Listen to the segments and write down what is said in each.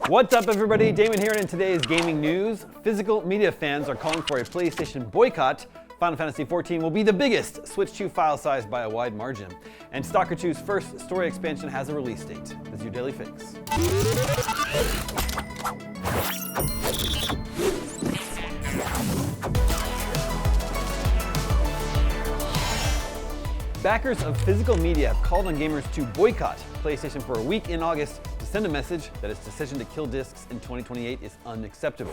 What's up, everybody? Damon here, and in today's gaming news, physical media fans are calling for a PlayStation boycott. Final Fantasy XIV will be the biggest Switch 2 file size by a wide margin. And Stalker 2's first story expansion has a release date. This is your Daily Fix. Backers of physical media have called on gamers to boycott PlayStation for a week in August to send a message that its decision to kill discs in 2028 is unacceptable.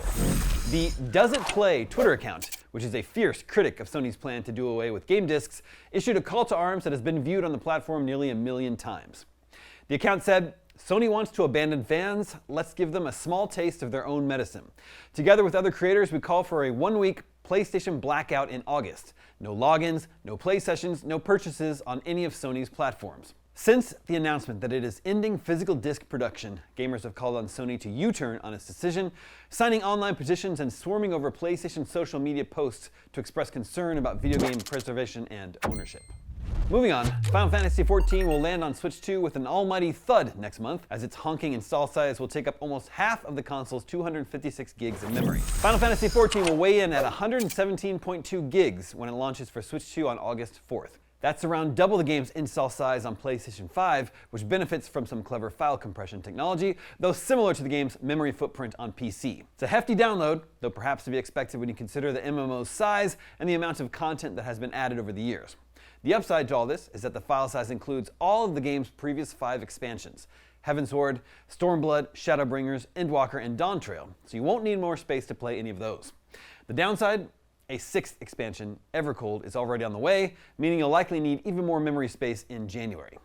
The Does It Play Twitter account, which is a fierce critic of Sony's plan to do away with game discs, issued a call to arms that has been viewed on the platform nearly 1 million times. The account said, "Sony wants to abandon fans. Let's give them a small taste of their own medicine. Together with other creators, we call for a 1-week PlayStation blackout in August. No logins, no play sessions, no purchases on any of Sony's platforms." Since the announcement that it is ending physical disc production, gamers have called on Sony to U-turn on its decision, signing online petitions and swarming over PlayStation social media posts to express concern about video game preservation and ownership. Moving on, Final Fantasy XIV will land on Switch 2 with an almighty thud next month, as its honking install size will take up almost half of the console's 256 gigs of memory. Final Fantasy XIV will weigh in at 117.2 gigs when it launches for Switch 2 on August 4th. That's around double the game's install size on PlayStation 5, which benefits from some clever file compression technology, though similar to the game's memory footprint on PC. It's a hefty download, though perhaps to be expected when you consider the MMO's size and the amount of content that has been added over the years. The upside to all this is that the file size includes all of the game's previous 5 expansions: Heavensward, Stormblood, Shadowbringers, Endwalker, and Dawntrail, so you won't need more space to play any of those. The downside? A 6th expansion, Evercold, is already on the way, meaning you'll likely need even more memory space in January.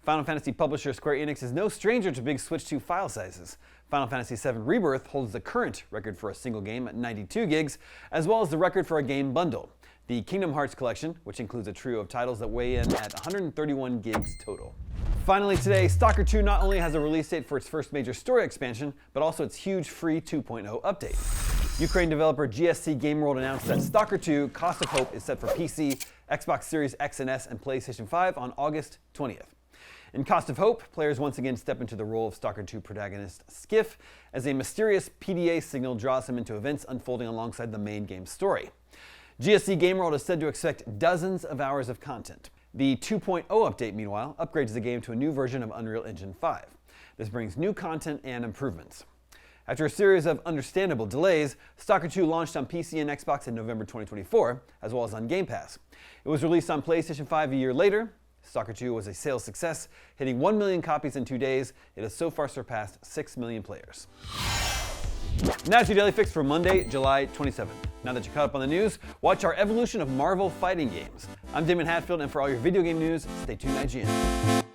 Final Fantasy publisher Square Enix is no stranger to big Switch 2 file sizes. Final Fantasy VII Rebirth holds the current record for a single game at 92 gigs, as well as the record for a game bundle, the Kingdom Hearts collection, which includes a trio of titles that weigh in at 131 gigs total. Finally today, Stalker 2 not only has a release date for its first major story expansion, but also its huge free 2.0 update. Ukraine developer GSC Game World announced that Stalker 2 Cost of Hope is set for PC, Xbox Series X and S, and PlayStation 5 on August 20th. In Cost of Hope, players once again step into the role of Stalker 2 protagonist Skiff as a mysterious PDA signal draws him into events unfolding alongside the main game story. GSC Game World is said to expect dozens of hours of content. The 2.0 update, meanwhile, upgrades the game to a new version of Unreal Engine 5. This brings new content and improvements. After a series of understandable delays, Stalker 2 launched on PC and Xbox in November 2024, as well as on Game Pass. It was released on PlayStation 5 a year later. Stalker 2 was a sales success, hitting 1 million copies in 2 days. It has so far surpassed 6 million players. And that's your Daily Fix for Monday, July 27th. Now that you're caught up on the news, watch our evolution of Marvel fighting games. I'm Damon Hatfield, and for all your video game news, stay tuned to IGN.